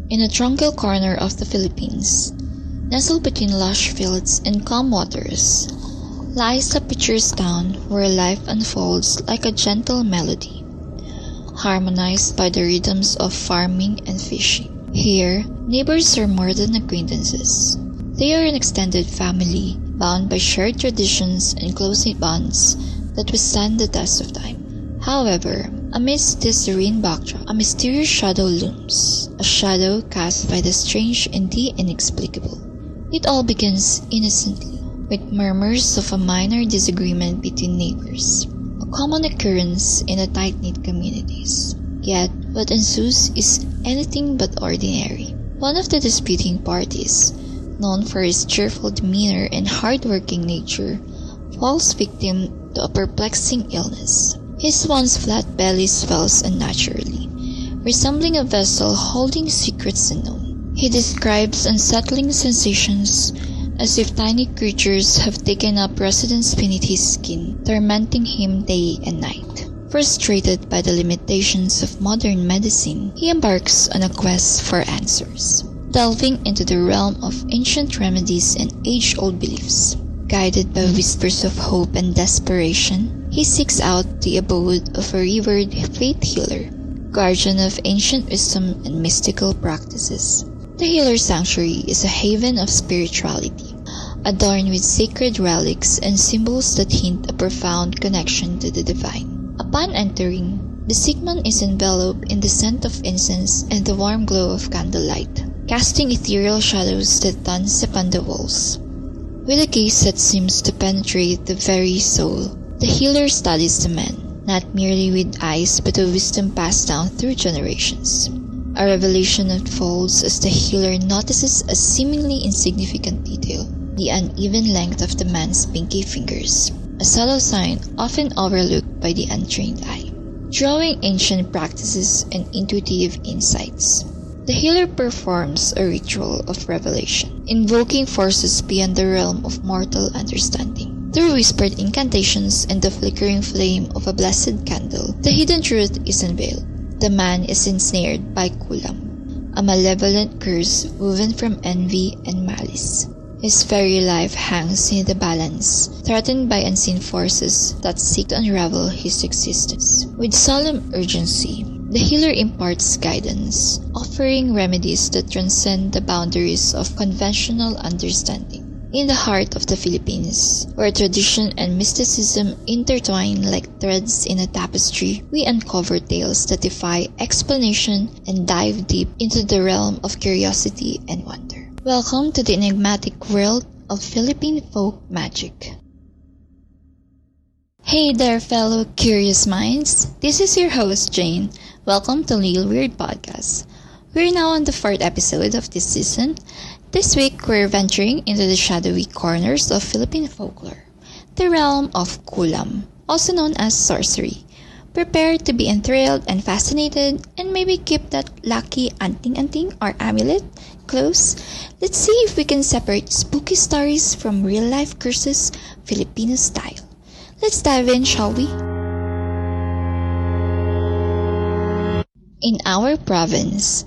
In a tranquil corner of the Philippines, nestled between lush fields and calm waters, lies a picturesque town where life unfolds like a gentle melody, harmonized by the rhythms of farming and fishing. Here, neighbors are more than acquaintances. They are an extended family, bound by shared traditions and close-knit bonds that withstand the test of time. However, amidst this serene backdrop, a mysterious shadow looms, a shadow cast by the strange and the inexplicable. It all begins innocently, with murmurs of a minor disagreement between neighbors, a common occurrence in the tight-knit communities. Yet, what ensues is anything but ordinary. One of the disputing parties, known for his cheerful demeanor and hard-working nature, falls victim to a perplexing illness. His once flat belly swells unnaturally, resembling a vessel holding secrets unknown. He describes unsettling sensations as if tiny creatures have taken up residence beneath his skin, tormenting him day and night. Frustrated by the limitations of modern medicine, he embarks on a quest for answers, delving into the realm of ancient remedies and age-old beliefs. Guided by whispers of hope and desperation, he seeks out the abode of a revered faith healer, guardian of ancient wisdom and mystical practices. The Healer Sanctuary is a haven of spirituality, adorned with sacred relics and symbols that hint a profound connection to the divine. Upon entering, the sick man is enveloped in the scent of incense and the warm glow of candlelight, casting ethereal shadows that dance upon the walls. With a gaze that seems to penetrate the very soul, the healer studies the man, not merely with eyes but with wisdom passed down through generations. A revelation unfolds as the healer notices a seemingly insignificant detail, the uneven length of the man's pinky fingers, a subtle sign often overlooked by the untrained eye, drawing ancient practices and intuitive insights. The healer performs a ritual of revelation, invoking forces beyond the realm of mortal understanding. Through whispered incantations and the flickering flame of a blessed candle, the hidden truth is unveiled. The man is ensnared by kulam, a malevolent curse woven from envy and malice. His very life hangs in the balance, threatened by unseen forces that seek to unravel his existence. With solemn urgency, the healer imparts guidance, offering remedies that transcend the boundaries of conventional understanding. In the heart of the Philippines, where tradition and mysticism intertwine like threads in a tapestry, we uncover tales that defy explanation and dive deep into the realm of curiosity and wonder. Welcome to the enigmatic world of Philippine folk magic. Hey there, fellow curious minds. This is your host, Jane. Welcome to Lil Weird Podcast. We're now on the 4th episode of this season. This week, we're venturing into the shadowy corners of Philippine folklore, the realm of kulam, also known as sorcery. Prepare to be enthralled and fascinated, and maybe keep that lucky anting-anting or amulet close. Let's see if we can separate spooky stories from real-life curses, Filipino style. Let's dive in, shall we? In our province,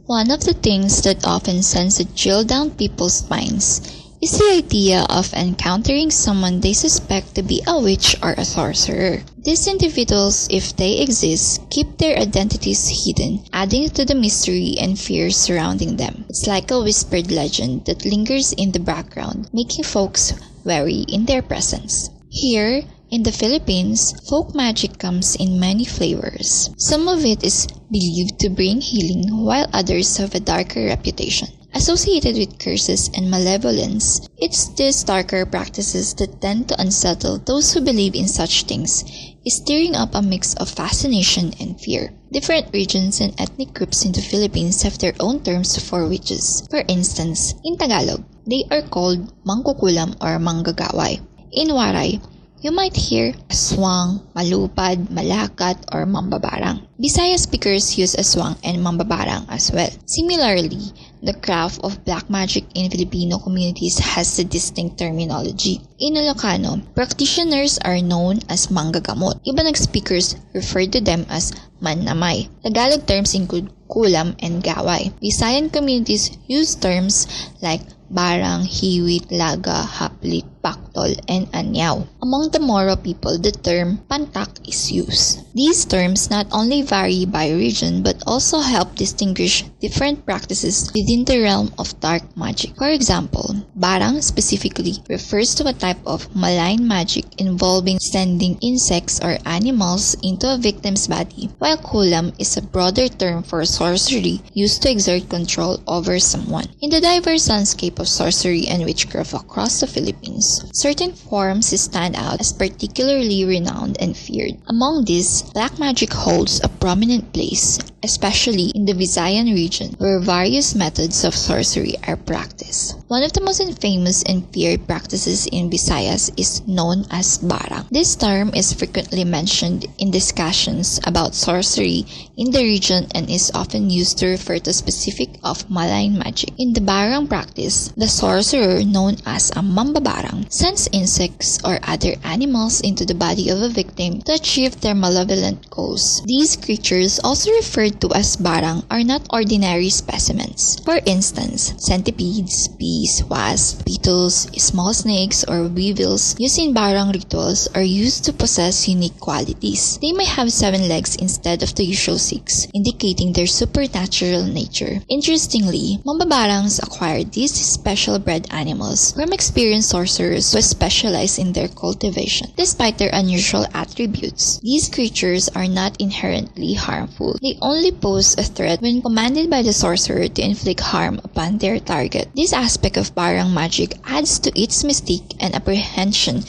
one of the things that often sends a chill down people's spines is the idea of encountering someone they suspect to be a witch or a sorcerer. These individuals, if they exist, keep their identities hidden, adding to the mystery and fear surrounding them. It's like a whispered legend that lingers in the background, making folks wary in their presence. Here, in the Philippines, folk magic comes in many flavors. Some of it is believed to bring healing, while others have a darker reputation. Associated with curses and malevolence, it's these darker practices that tend to unsettle those who believe in such things, stirring up a mix of fascination and fear. Different regions and ethnic groups in the Philippines have their own terms for witches. For instance, in Tagalog, they are called mangkukulam or manggagaway. In Waray, you might hear aswang, malupad, malakat, or mambabarang. Bisaya speakers use aswang and mambabarang as well. Similarly, the craft of black magic in Filipino communities has a distinct terminology. In Ilocano, practitioners are known as manggagamot. Ibang speakers refer to them as manamay. Tagalog terms include kulam and gaway. Visayan communities use terms like barang, hiwit, laga, haplit, paktol, and anyaw. Among the Moro people, the term pantak is used. These terms not only vary by region but also help distinguish different practices within the realm of dark magic. For example, barang specifically refers to a type of malign magic involving sending insects or animals into a victim's body, while kulam is a broader term for sorcery used to exert control over someone. In the diverse landscape of sorcery and witchcraft across the Philippines, certain forms stand out as particularly renowned and feared. Among these, black magic holds a prominent place, especially in the Visayan region, where various methods of sorcery are practiced. One of the most infamous and feared practices in Visayas is known as barang. This term is frequently mentioned in discussions about sorcery in the region and is often used to refer to specific of malign magic. In the barang practice, the sorcerer, known as a mambabarang, sends insects or other animals into the body of a victim to achieve their malevolent goals. These creatures, also referred to as barang, are not ordinary specimens. For instance, centipedes, bees, wasps, beetles, small snakes, or weevils used in barang rituals are used to possess unique qualities. They may have 7 legs instead of the usual 6, indicating their supernatural nature. Interestingly, mambabarangs acquired these special bred animals from experienced sorcerers who specialize in their cultivation. Despite their unusual attributes, these creatures are not inherently harmful. They only pose a threat when commanded by the sorcerer to inflict harm upon their target. This aspect of barang magic adds to its mystique and apprehension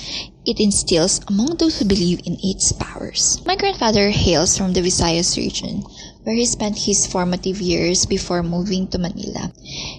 it instills among those who believe in its powers. My grandfather hails from the Visayas region, where he spent his formative years before moving to Manila.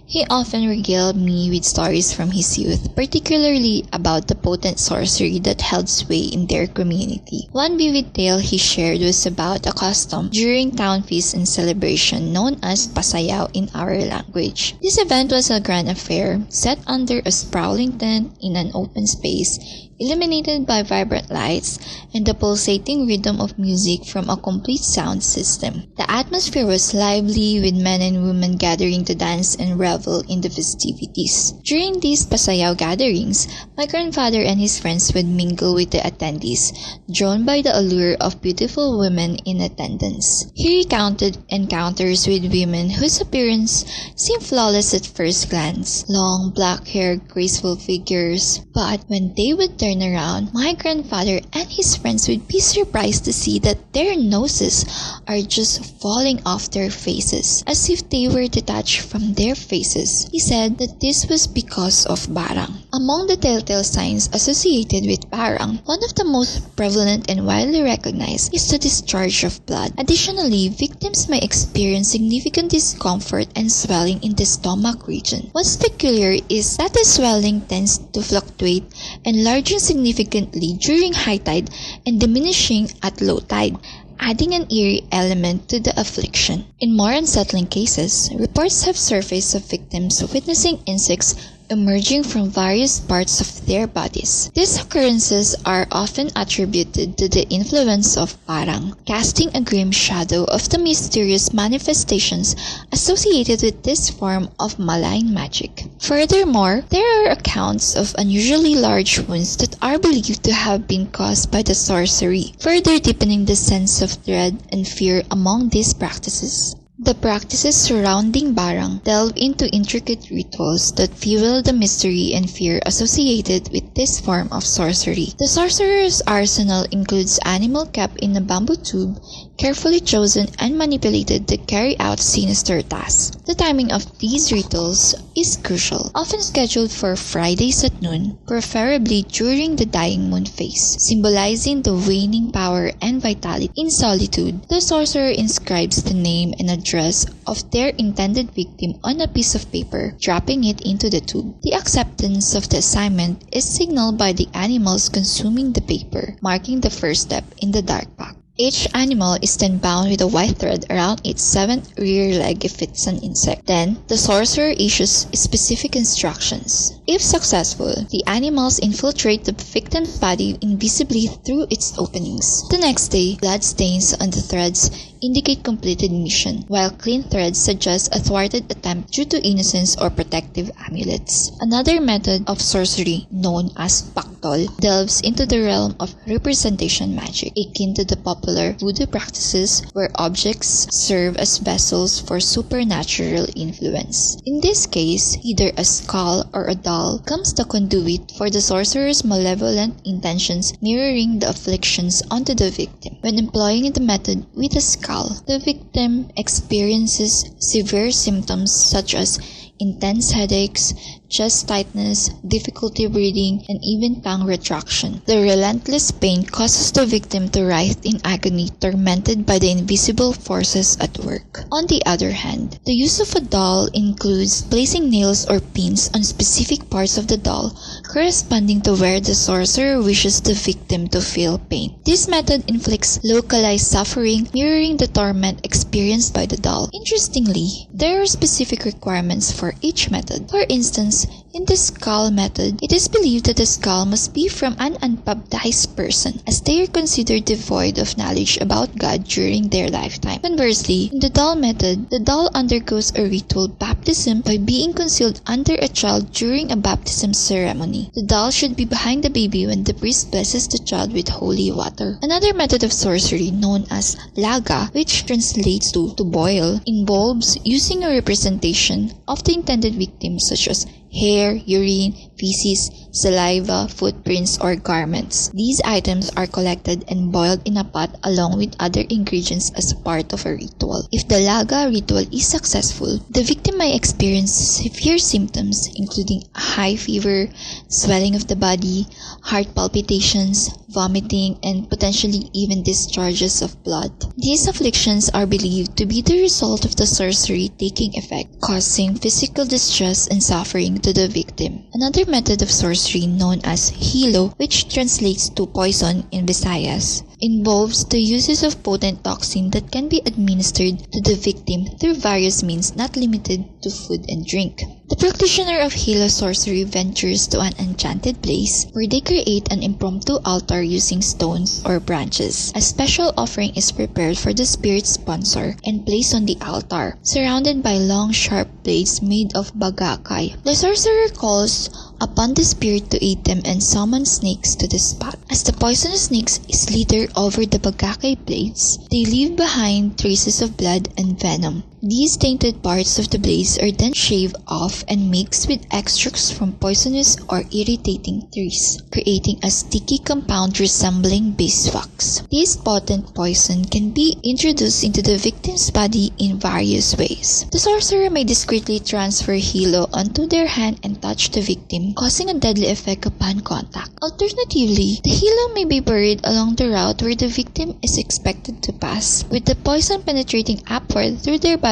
He often regaled me with stories from his youth, particularly about the potent sorcery that held sway in their community. One vivid tale he shared was about a custom during town feast and celebration known as pasayaw in our language. This event was a grand affair, set under a sprawling tent in an open space, illuminated by vibrant lights and the pulsating rhythm of music from a complete sound system. The atmosphere was lively, with men and women gathering to dance and revel in the festivities. During these pasayaw gatherings, my grandfather and his friends would mingle with the attendees, drawn by the allure of beautiful women in attendance. He recounted encounters with women whose appearance seemed flawless at first glance, long black-haired, graceful figures, but when they would turn around, my grandfather and his friends would be surprised to see that their noses are just falling off their faces, as if they were detached from their faces. He said that this was because of barang. Among the telltale signs associated with barang, one of the most prevalent and widely recognized is the discharge of blood. Additionally, victims may experience significant discomfort and swelling in the stomach region. What's peculiar is that the swelling tends to fluctuate, enlarging significantly during high tide and diminishing at low tide, adding an eerie element to the affliction. In more unsettling cases, reports have surfaced of victims witnessing insects emerging from various parts of their bodies. These occurrences are often attributed to the influence of barang, casting a grim shadow of the mysterious manifestations associated with this form of malign magic. Furthermore, there are accounts of unusually large wounds that are believed to have been caused by the sorcery, further deepening the sense of dread and fear among these practices. The practices surrounding barang delve into intricate rituals that fuel the mystery and fear associated with this form of sorcery. The sorcerer's arsenal includes animals kept in a bamboo tube, carefully chosen and manipulated to carry out sinister tasks. The timing of these rituals is crucial, often scheduled for Fridays at noon, preferably during the dying moon phase, symbolizing the waning power and vitality. In solitude, the sorcerer inscribes the name and address of their intended victim on a piece of paper, dropping it into the tube. The acceptance of the assignment is signaled by the animals consuming the paper, marking the first step in the dark pact. Each animal is then bound with a white thread around its seventh rear leg if it's an insect. Then, the sorcerer issues specific instructions. If successful, the animals infiltrate the victim's body invisibly through its openings. The next day, blood stains on the threads indicate completed mission, while clean threads suggest a thwarted attempt due to innocence or protective amulets. Another method of sorcery, known as paktol, delves into the realm of representation magic, akin to the popular voodoo practices where objects serve as vessels for supernatural influence. In this case, either a skull or a doll becomes the conduit for the sorcerer's malevolent intentions, mirroring the afflictions onto the victim. When employing the method with a skull, the victim experiences severe symptoms such as intense headaches, chest tightness, difficulty breathing, and even tongue retraction. The relentless pain causes the victim to writhe in agony, tormented by the invisible forces at work. On the other hand, the use of a doll includes placing nails or pins on specific parts of the doll, corresponding to where the sorcerer wishes the victim to feel pain. This method inflicts localized suffering, mirroring the torment experienced by the doll. Interestingly, there are specific requirements for each method. For instance, in the skull method, it is believed that the skull must be from an unbaptized person, as they are considered devoid of knowledge about God during their lifetime. Conversely, in the doll method, the doll undergoes a ritual baptism by being concealed under a child during a baptism ceremony. The doll should be behind the baby when the priest blesses the child with holy water. Another method of sorcery, known as laga, which translates to boil, involves using a representation of the intended victim such as hair, urine, feces, saliva, footprints, or garments. These items are collected and boiled in a pot along with other ingredients as part of a ritual. If the laga ritual is successful, the victim may experience severe symptoms including high fever, swelling of the body, heart palpitations, vomiting, and potentially even discharges of blood. These afflictions are believed to be the result of the sorcery taking effect, causing physical distress and suffering to the victim. Another method of sorcery, known as hilo, which translates to poison in Visayas, involves the uses of potent toxin that can be administered to the victim through various means not limited to food and drink. The practitioner of hilo sorcery ventures to an enchanted place where they create an impromptu altar using stones or branches. A special offering is prepared for the spirit sponsor and placed on the altar, surrounded by long sharp blades made of bagakay. The sorcerer calls upon the spirit to aid them and summon snakes to the spot. As the poisonous snakes slither over the bagakay blades, they leave behind traces of blood and venom. These tainted parts of the blades are then shaved off and mixed with extracts from poisonous or irritating trees, creating a sticky compound resembling beeswax. This potent poison can be introduced into the victim's body in various ways. The sorcerer may discreetly transfer hilo onto their hand and touch the victim, causing a deadly effect upon contact. Alternatively, the hilo may be buried along the route where the victim is expected to pass, with the poison penetrating upward through their body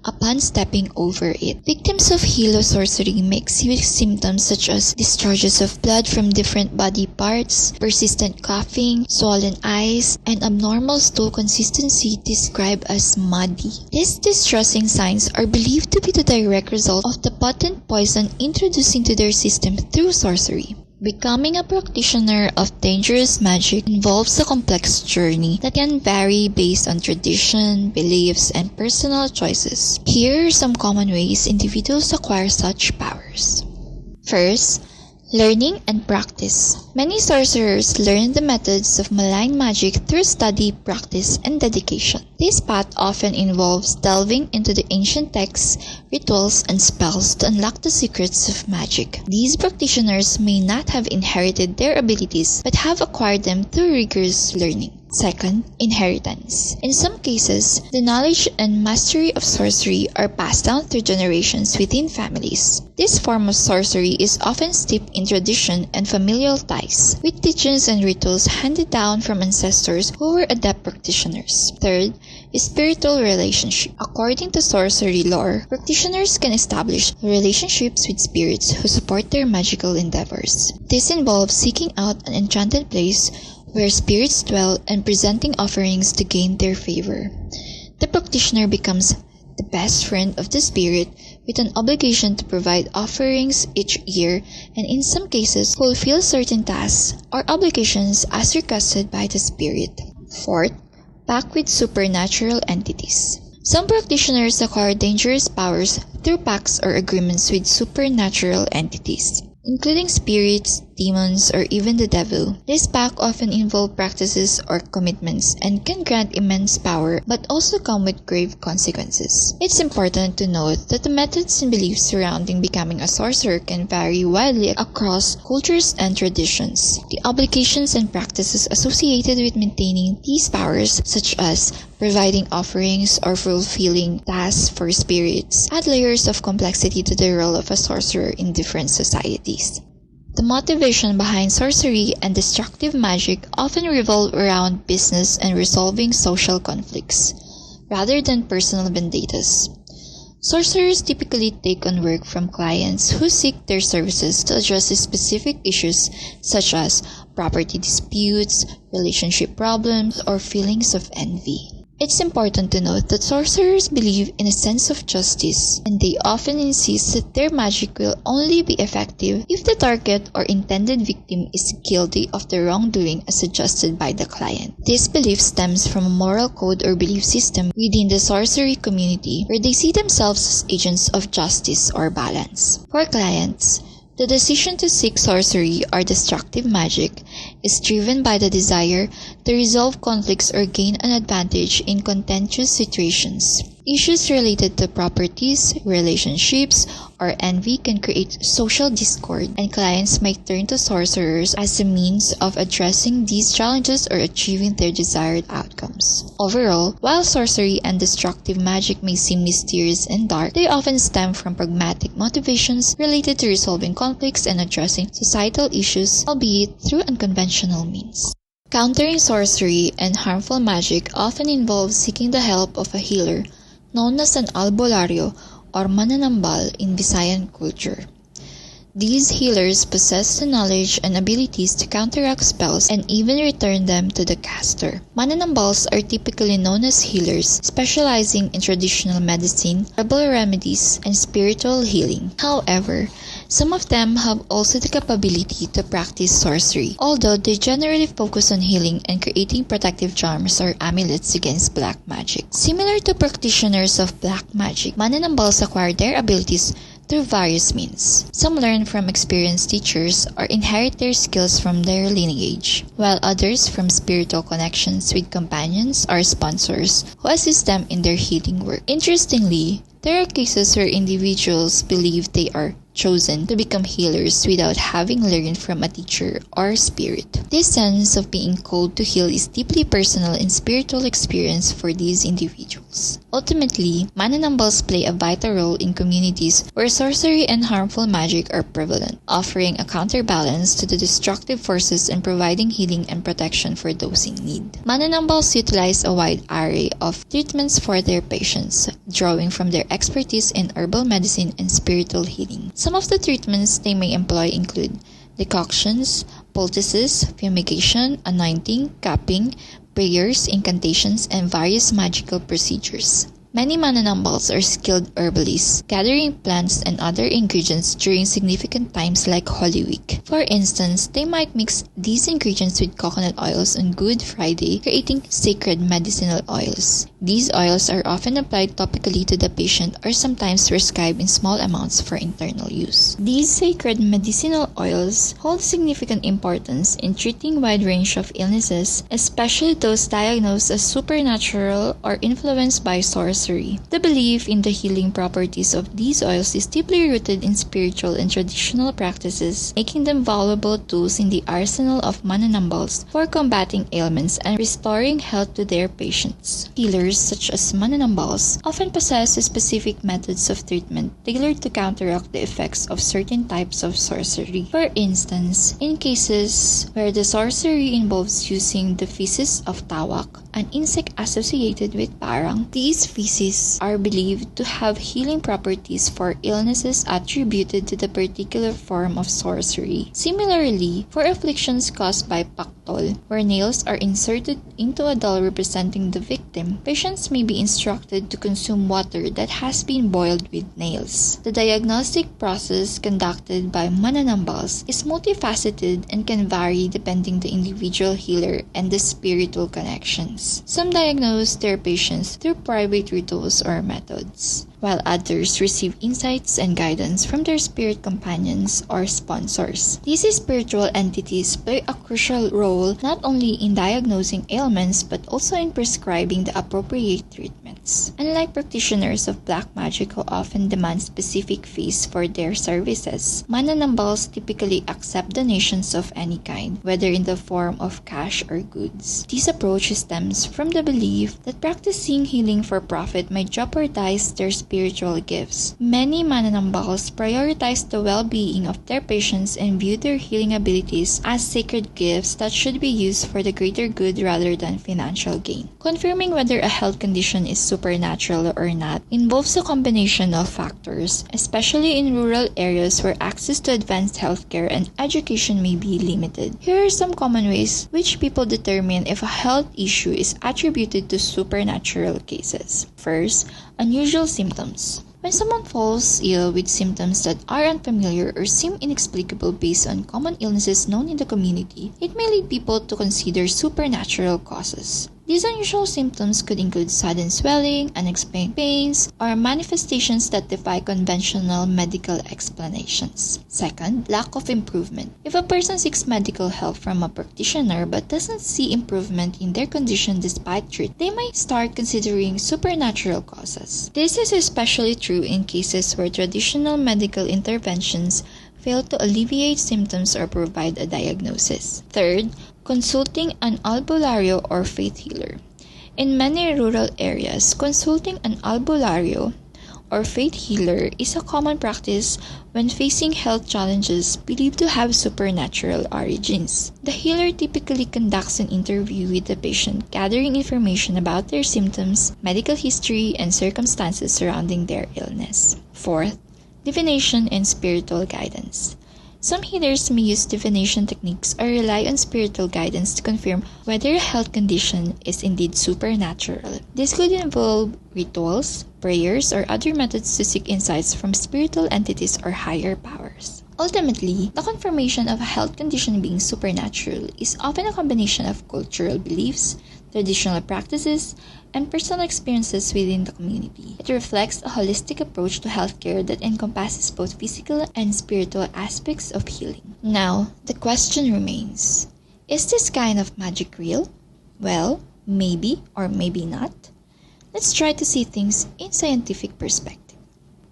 upon stepping over it. Victims of hilo sorcery may exhibit symptoms such as discharges of blood from different body parts, persistent coughing, swollen eyes, and abnormal stool consistency described as muddy. These distressing signs are believed to be the direct result of the potent poison introduced into their system through sorcery. Becoming a practitioner of dangerous magic involves a complex journey that can vary based on tradition, beliefs, and personal choices. Here are some common ways individuals acquire such powers. First, learning and practice. Many sorcerers learn the methods of malign magic through study, practice, and dedication. This path often involves delving into the ancient texts, rituals, and spells to unlock the secrets of magic. These practitioners may not have inherited their abilities but have acquired them through rigorous learning. Second, inheritance. In some cases, the knowledge and mastery of sorcery are passed down through generations within families. This form of sorcery is often steeped in tradition and familial ties, with teachings and rituals handed down from ancestors who were adept practitioners. Third, spiritual relationship. According to sorcery lore, practitioners can establish relationships with spirits who support their magical endeavors. This involves seeking out an enchanted place where spirits dwell and presenting offerings to gain their favor. The practitioner becomes the best friend of the spirit with an obligation to provide offerings each year and in some cases fulfill certain tasks or obligations as requested by the spirit. Fourth, pact with supernatural entities. Some practitioners acquire dangerous powers through pacts or agreements with supernatural entities, including spirits, demons, or even the devil. This pact often involve practices or commitments and can grant immense power but also come with grave consequences. It's important to note that the methods and beliefs surrounding becoming a sorcerer can vary widely across cultures and traditions. The obligations and practices associated with maintaining these powers, such as providing offerings or fulfilling tasks for spirits, add layers of complexity to the role of a sorcerer in different societies. The motivation behind sorcery and destructive magic often revolve around business and resolving social conflicts, rather than personal vendettas. Sorcerers typically take on work from clients who seek their services to address specific issues such as property disputes, relationship problems, or feelings of envy. It's important to note that sorcerers believe in a sense of justice, and they often insist that their magic will only be effective if the target or intended victim is guilty of the wrongdoing as suggested by the client. This belief stems from a moral code or belief system within the sorcery community where they see themselves as agents of justice or balance. For clients, the decision to seek sorcery or destructive magic is driven by the desire to resolve conflicts or gain an advantage in contentious situations. Issues related to properties, relationships, or envy can create social discord, and clients might turn to sorcerers as a means of addressing these challenges or achieving their desired outcomes. Overall, while sorcery and destructive magic may seem mysterious and dark, they often stem from pragmatic motivations related to resolving conflicts and addressing societal issues, albeit through unconventional means. Countering sorcery and harmful magic often involves seeking the help of a healer, known as an albularyo or mananambal in Visayan culture. These healers possess the knowledge and abilities to counteract spells and even return them to the caster. Mananambals are typically known as healers, specializing in traditional medicine, herbal remedies, and spiritual healing. However, some of them have also the capability to practice sorcery, although they generally focus on healing and creating protective charms or amulets against black magic. Similar to practitioners of black magic, mananambals acquire their abilities through various means. Some learn from experienced teachers or inherit their skills from their lineage, while others from spiritual connections with companions or sponsors who assist them in their healing work. Interestingly, there are cases where individuals believe they are chosen to become healers without having learned from a teacher or spirit. This sense of being called to heal is deeply personal and spiritual experience for these individuals. Ultimately, mananambals play a vital role in communities where sorcery and harmful magic are prevalent, offering a counterbalance to the destructive forces and providing healing and protection for those in need. Mananambals utilize a wide array of treatments for their patients, drawing from their expertise in herbal medicine and spiritual healing. Some of the treatments they may employ include decoctions, poultices, fumigation, anointing, cupping, prayers, incantations, and various magical procedures. Many mananambals are skilled herbalists, gathering plants and other ingredients during significant times like Holy Week. For instance, they might mix these ingredients with coconut oils on Good Friday, creating sacred medicinal oils. These oils are often applied topically to the patient or sometimes prescribed in small amounts for internal use. These sacred medicinal oils hold significant importance in treating a wide range of illnesses, especially those diagnosed as supernatural or influenced by sorcery. The belief in the healing properties of these oils is deeply rooted in spiritual and traditional practices, making them valuable tools in the arsenal of mananambals for combating ailments and restoring health to their patients. Healers, such as mananambals, often possess specific methods of treatment tailored to counteract the effects of certain types of sorcery. For instance, in cases where the sorcery involves using the feces of tawak, an insect associated with parang, these feces species are believed to have healing properties for illnesses attributed to the particular form of sorcery. Similarly, for afflictions caused by paktol, where nails are inserted into a doll representing the victim, patients may be instructed to consume water that has been boiled with nails. The diagnostic process conducted by mananambals is multifaceted and can vary depending the individual healer and the spiritual connections. Some diagnose their patients through private rituals or methods, while others receive insights and guidance from their spirit companions or sponsors. These spiritual entities play a crucial role not only in diagnosing ailments but also in prescribing the appropriate treatments. Unlike practitioners of black magic who often demand specific fees for their services, mananambals typically accept donations of any kind, whether in the form of cash or goods. This approach stems from the belief that practicing healing for profit might jeopardize their spiritual gifts. Many mananambals prioritize the well-being of their patients and view their healing abilities as sacred gifts that should be used for the greater good rather than financial gain. Confirming whether a health condition is supernatural or not involves a combination of factors, especially in rural areas where access to advanced healthcare and education may be limited. Here are some common ways which people determine if a health issue is attributed to supernatural cases. First, unusual symptoms. When someone falls ill with symptoms that are unfamiliar or seem inexplicable based on common illnesses known in the community, it may lead people to consider supernatural causes. These unusual symptoms could include sudden swelling, unexplained pains, or manifestations that defy conventional medical explanations. Second, lack of improvement. If a person seeks medical help from a practitioner but doesn't see improvement in their condition despite treatment, they might start considering supernatural causes. This is especially true in cases where traditional medical interventions fail to alleviate symptoms or provide a diagnosis. Third, consulting an albulario or faith healer. In many rural areas, consulting an albulario or faith healer is a common practice when facing health challenges believed to have supernatural origins. The healer typically conducts an interview with the patient, gathering information about their symptoms, medical history, and circumstances surrounding their illness. Fourth, divination and spiritual guidance. Some healers may use divination techniques or rely on spiritual guidance to confirm whether a health condition is indeed supernatural. This could involve rituals, prayers, or other methods to seek insights from spiritual entities or higher powers. Ultimately, the confirmation of a health condition being supernatural is often a combination of cultural beliefs, traditional practices, and personal experiences within the community. It reflects a holistic approach to healthcare that encompasses both physical and spiritual aspects of healing. Now, the question remains, is this kind of magic real? Well, maybe or maybe not. Let's try to see things in scientific perspective.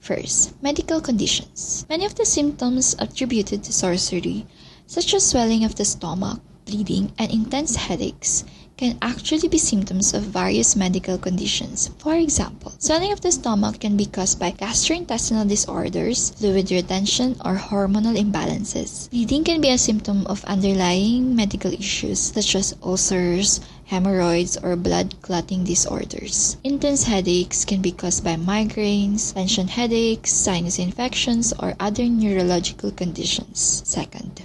First, medical conditions. Many of the symptoms attributed to sorcery, such as swelling of the stomach, bleeding, and intense headaches, can actually be symptoms of various medical conditions. For example, swelling of the stomach can be caused by gastrointestinal disorders, fluid retention, or hormonal imbalances. Bleeding can be a symptom of underlying medical issues such as ulcers, hemorrhoids, or blood clotting disorders. Intense headaches can be caused by migraines, tension headaches, sinus infections, or other neurological conditions. Second,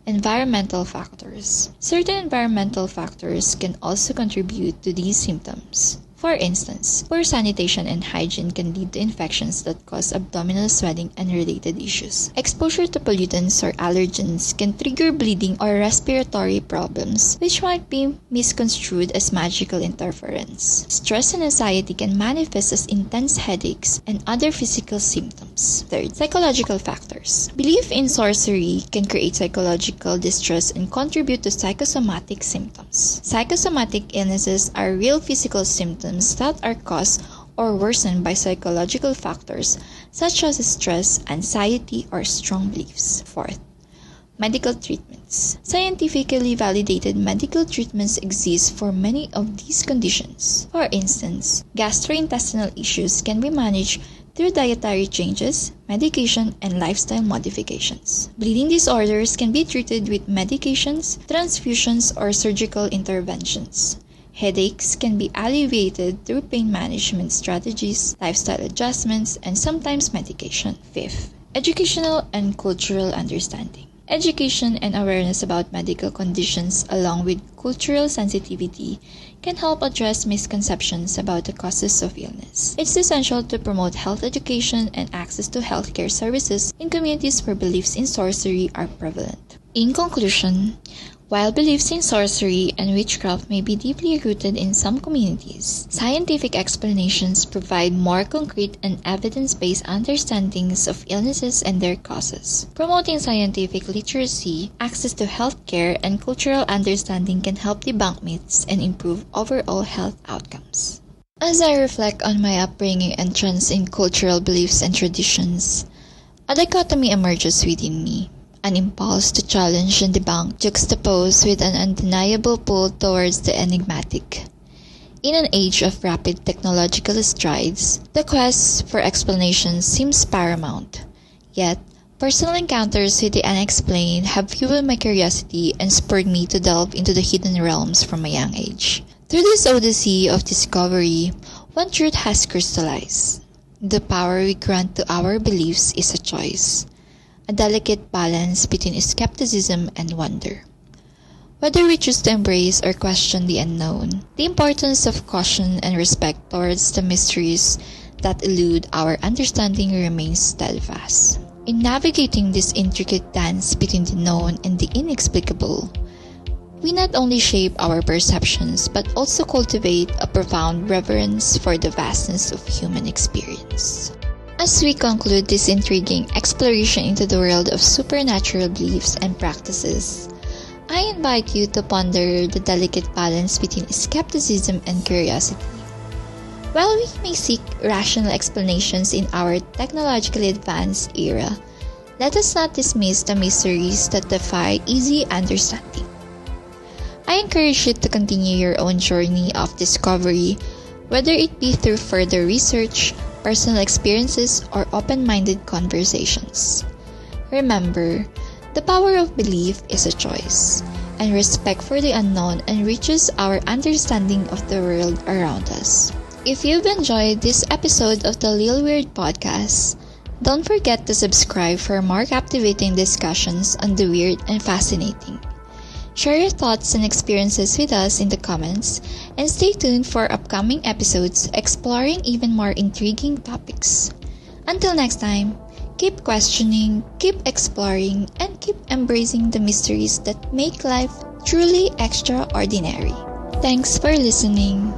environmental factors. Certain environmental factors can also contribute to these symptoms. For instance, poor sanitation and hygiene can lead to infections that cause abdominal swelling and related issues. Exposure to pollutants or allergens can trigger bleeding or respiratory problems, which might be misconstrued as magical interference. Stress and anxiety can manifest as intense headaches and other physical symptoms. Third, psychological factors. Belief in sorcery can create psychological distress and contribute to psychosomatic symptoms. Psychosomatic illnesses are real physical symptoms that are caused or worsened by psychological factors such as stress, anxiety, or strong beliefs. Fourth, medical treatments. Scientifically validated medical treatments exist for many of these conditions. For instance, gastrointestinal issues can be managed through dietary changes, medication, and lifestyle modifications. Bleeding disorders can be treated with medications, transfusions, or surgical interventions. Headaches can be alleviated through pain management strategies, lifestyle adjustments, and sometimes medication. Fifth, educational and cultural understanding. Education and awareness about medical conditions along with cultural sensitivity can help address misconceptions about the causes of illness. It's essential to promote health education and access to healthcare services in communities where beliefs in sorcery are prevalent. In conclusion, while beliefs in sorcery and witchcraft may be deeply rooted in some communities, scientific explanations provide more concrete and evidence-based understandings of illnesses and their causes. Promoting scientific literacy, access to healthcare, and cultural understanding can help debunk myths and improve overall health outcomes. As I reflect on my upbringing and trends in cultural beliefs and traditions, a dichotomy emerges within me. An impulse to challenge and debunk juxtaposed with an undeniable pull towards the enigmatic. In an age of rapid technological strides, the quest for explanations seems paramount. Yet, personal encounters with the unexplained have fueled my curiosity and spurred me to delve into the hidden realms from a young age. Through this odyssey of discovery, one truth has crystallized. The power we grant to our beliefs is a choice. A delicate balance between skepticism and wonder. Whether we choose to embrace or question the unknown, the importance of caution and respect towards the mysteries that elude our understanding remains steadfast. In navigating this intricate dance between the known and the inexplicable, we not only shape our perceptions but also cultivate a profound reverence for the vastness of human experience. As we conclude this intriguing exploration into the world of supernatural beliefs and practices, I invite you to ponder the delicate balance between skepticism and curiosity. While we may seek rational explanations in our technologically advanced era, let us not dismiss the mysteries that defy easy understanding. I encourage you to continue your own journey of discovery, whether it be through further research, personal experiences, or open-minded conversations. Remember, the power of belief is a choice, and respect for the unknown enriches our understanding of the world around us. If you've enjoyed this episode of the Lil Weird Podcast, don't forget to subscribe for more captivating discussions on the weird and fascinating. Share your thoughts and experiences with us in the comments, and stay tuned for upcoming episodes exploring even more intriguing topics. Until next time, keep questioning, keep exploring, and keep embracing the mysteries that make life truly extraordinary. Thanks for listening.